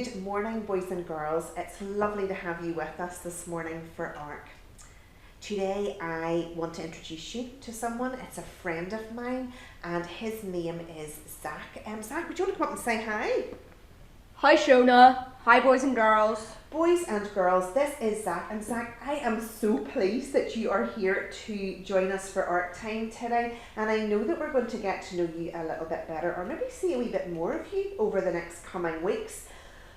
Good morning, boys and girls. It's lovely to have you with us this morning for ARC. Today I want to introduce you to someone. It's a friend of mine and his name is Zach. Zach, would you want to come up and say hi? Hi Shona. Hi boys and girls. Boys and girls, this is Zach, and Zach, I am so pleased that you are here to join us for ARC time today, and I know that we're going to get to know you a little bit better, or maybe see a wee bit more of you over the next coming weeks.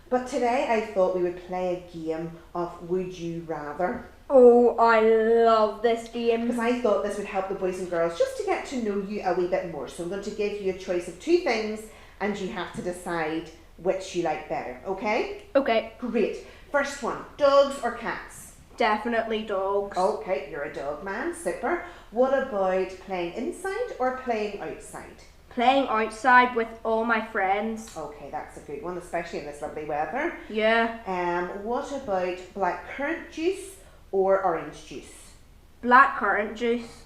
But today I thought we would play a game of Would You Rather. Oh, I love this game. Because I thought this would help the boys and girls just to get to know you a wee bit more. So I'm going to give you a choice of two things and you have to decide which you like better, okay? Okay. Great. First one, dogs or cats? Definitely dogs. Okay, you're a dog man, super. What about playing inside or playing outside? Playing outside with all my friends. Okay, that's a good one, especially in this lovely weather. Yeah. What about black currant juice or orange juice? Black currant juice.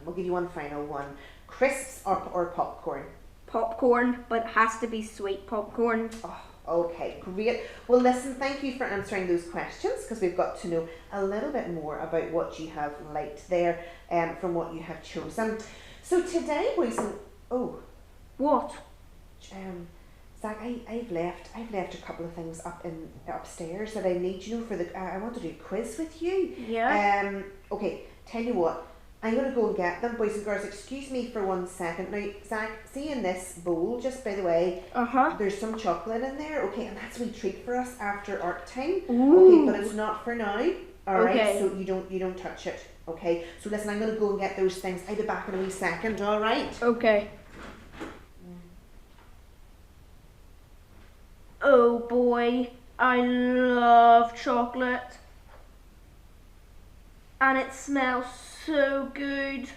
We'll give you one final one. Crisps or popcorn? Popcorn, but it has to be sweet popcorn. Oh, okay, great. Well, listen, thank you for answering those questions because we've got to know a little bit more about what you have liked there from what you have chosen. So today, boys and... Oh. What? Zach, I've left a couple of things upstairs that I need, for the... I want to do a quiz with you. Yeah. Okay, tell you what. I'm going to go and get them. Boys and girls, excuse me for 1 second. Now, Zach, see in this bowl, just by the way, there's some chocolate in there. Okay, and that's a wee treat for us after ARC time. Ooh. Okay, but it's not for now. Alright, so you don't touch it. Okay, so listen, I'm going to go and get those things. I'll be back in a wee second, alright? Okay. Oh boy, I love chocolate. And it smells so good.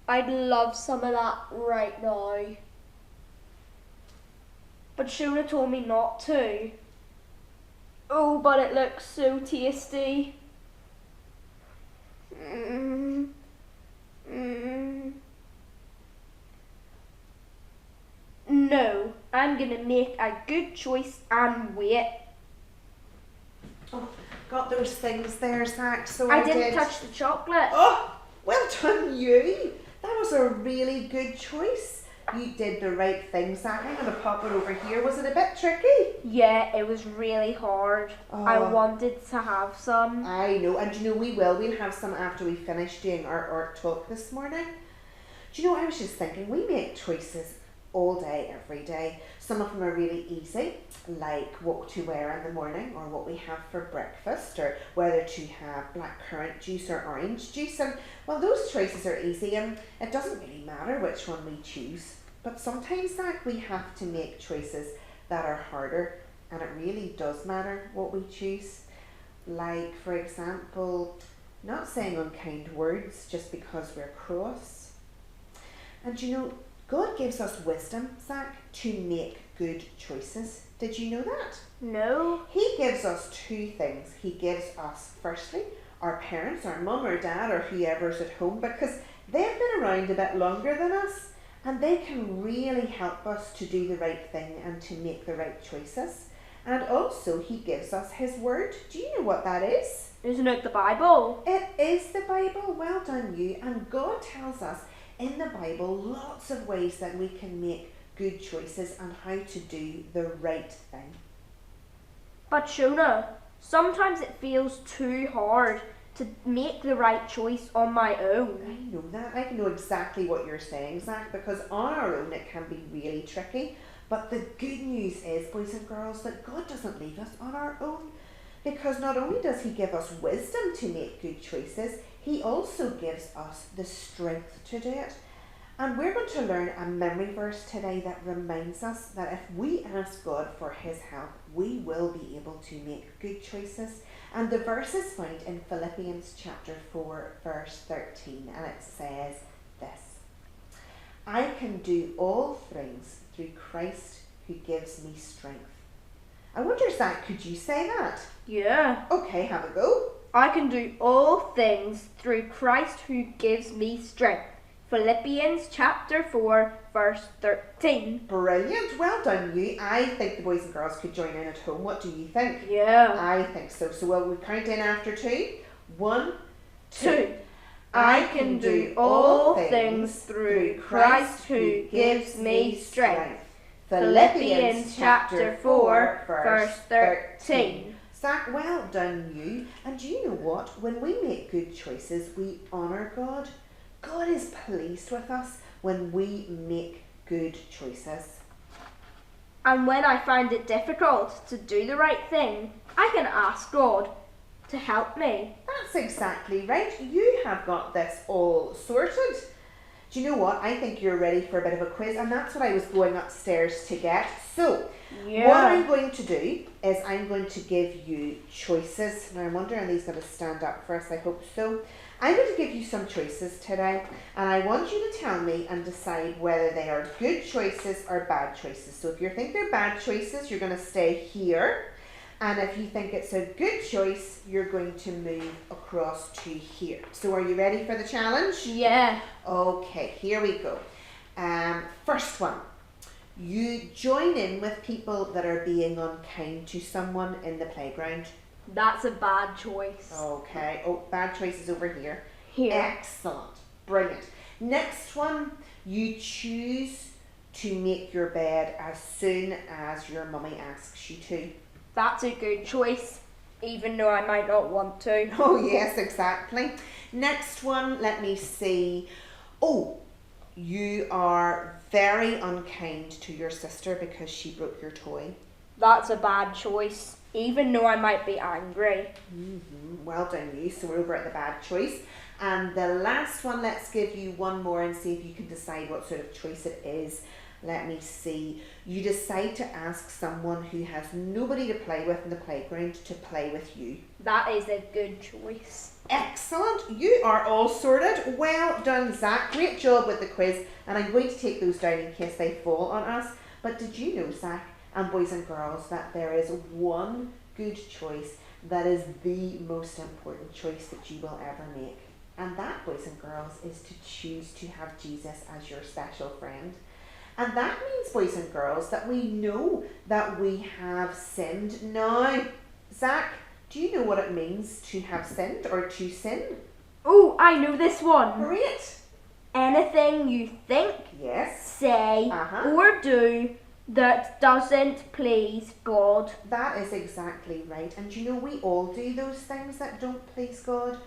I'd love some of that right now. But Shona told me not to. Oh, but it looks so tasty. No, I'm gonna make a good choice and wait. Oh, got those things there, Zach, so I didn't touch the chocolate. Oh, well done you. That was a really good choice. You did the right thing, Zach. I'm going to pop it over here. Was it a bit tricky? Yeah, it was really hard. I wanted to have some. I know, and we'll have some after we finish doing our ARC talk this morning. Do you know, I was just thinking, we make choices all day, every day. Some of them are really easy, like what to wear in the morning or what we have for breakfast or whether to have black currant juice or orange juice. And well, those choices are easy and it doesn't really matter which one we choose. But sometimes, Zach, we have to make choices that are harder and it really does matter what we choose. Like, for example, not saying unkind words just because we're cross. And God gives us wisdom, Zach, to make good choices. Did you know that? No. He gives us two things. He gives us, firstly, our parents, our mum or dad or whoever's at home, because they've been around a bit longer than us and they can really help us to do the right thing and to make the right choices. And also, he gives us his word. Do you know what that is? Isn't it the Bible? It is the Bible. Well done you. And God tells us in the Bible lots of ways that we can make good choices and how to do the right thing. But Shona, sometimes it feels too hard to make the right choice on my own. I know that. I know exactly what you're saying, Zach, because on our own it can be really tricky. But the good news is, boys and girls, that God doesn't leave us on our own. Because not only does he give us wisdom to make good choices, he also gives us the strength to do it. And we're going to learn a memory verse today that reminds us that if we ask God for his help, we will be able to make good choices. And the verse is found in Philippians chapter 4, verse 13, and it says this: I can do all things through Christ who gives me strength. I wonder, Zach, could you say that? Yeah. Okay, have a go. I can do all things through Christ who gives me strength. Philippians chapter 4, verse 13. Brilliant. Well done, you. I think the boys and girls could join in at home. What do you think? Yeah. I think so. So will we count in after 2? 1, 2. 2. I can do all things through Christ who gives me strength. Philippians chapter 4, verse 13. Zach, well done, you. And do you know what? When we make good choices, we honour God. God is pleased with us when we make good choices. And when I find it difficult to do the right thing, I can ask God to help me. That's exactly right. You have got this all sorted. Do you know what? I think you're ready for a bit of a quiz, and that's what I was going upstairs to get. So, what I'm going to do is I'm going to give you choices. Now, I'm wondering, are these going to stand up for us? I hope so. I'm going to give you some choices today, and I want you to tell me and decide whether they are good choices or bad choices. So, if you think they're bad choices, you're going to stay here. And if you think it's a good choice, you're going to move across to here. So are you ready for the challenge? Yeah. Okay, here we go. First one. You join in with people that are being unkind to someone in the playground. That's a bad choice. Okay. Oh, bad choice is over here. Here. Excellent. Brilliant. Next one. You choose to make your bed as soon as your mummy asks you to. That's a good choice, even though I might not want to. Oh, yes, exactly. Next one, let me see. Oh, you are very unkind to your sister because she broke your toy. That's a bad choice, even though I might be angry. Well done, you. So we're over at the bad choice. And the last one, let's give you one more and see if you can decide what sort of choice it is. Let me see. You decide to ask someone who has nobody to play with in the playground to play with you. That is a good choice. Excellent. You are all sorted. Well done, Zach. Great job with the quiz. And I'm going to take those down in case they fall on us. But did you know, Zach, and boys and girls, that there is one good choice that is the most important choice that you will ever make? And that, boys and girls, is to choose to have Jesus as your special friend. And that means, boys and girls, that we know that we have sinned. Now, Zach, do you know what it means to have sinned or to sin? Oh, I know this one. Great. Anything you think, Yes. say, or do that doesn't please God. That is exactly right. And you know, we all do those things that don't please God.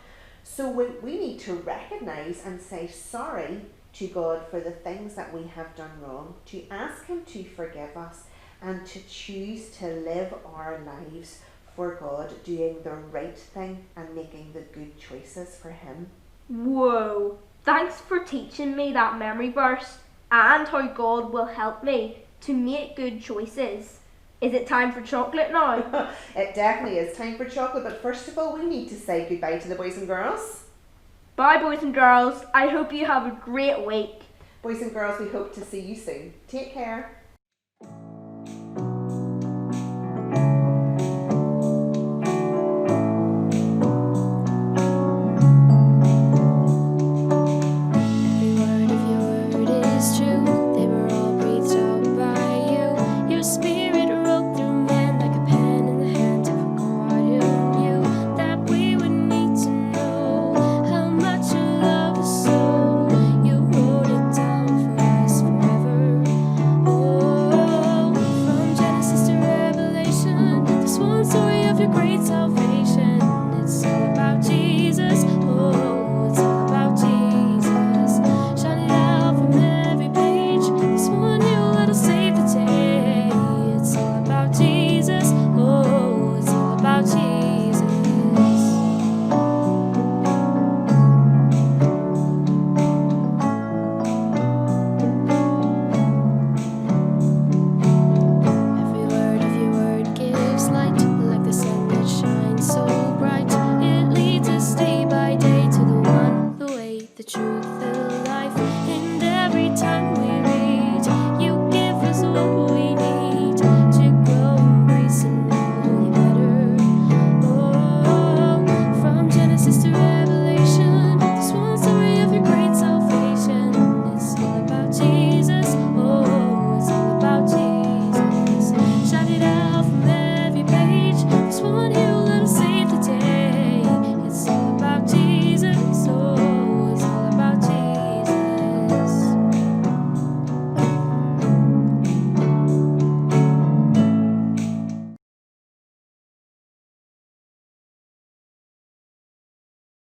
So we need to recognise and say sorry to God for the things that we have done wrong, to ask Him to forgive us, and to choose to live our lives for God, doing the right thing and making the good choices for Him. Whoa, thanks for teaching me that memory verse and how God will help me to make good choices. Is it time for chocolate now? It definitely is time for chocolate, but first of all we need to say goodbye to the boys and girls. Bye, boys and girls. I hope you have a great week. Boys and girls, we hope to see you soon. Take care. Great salvation.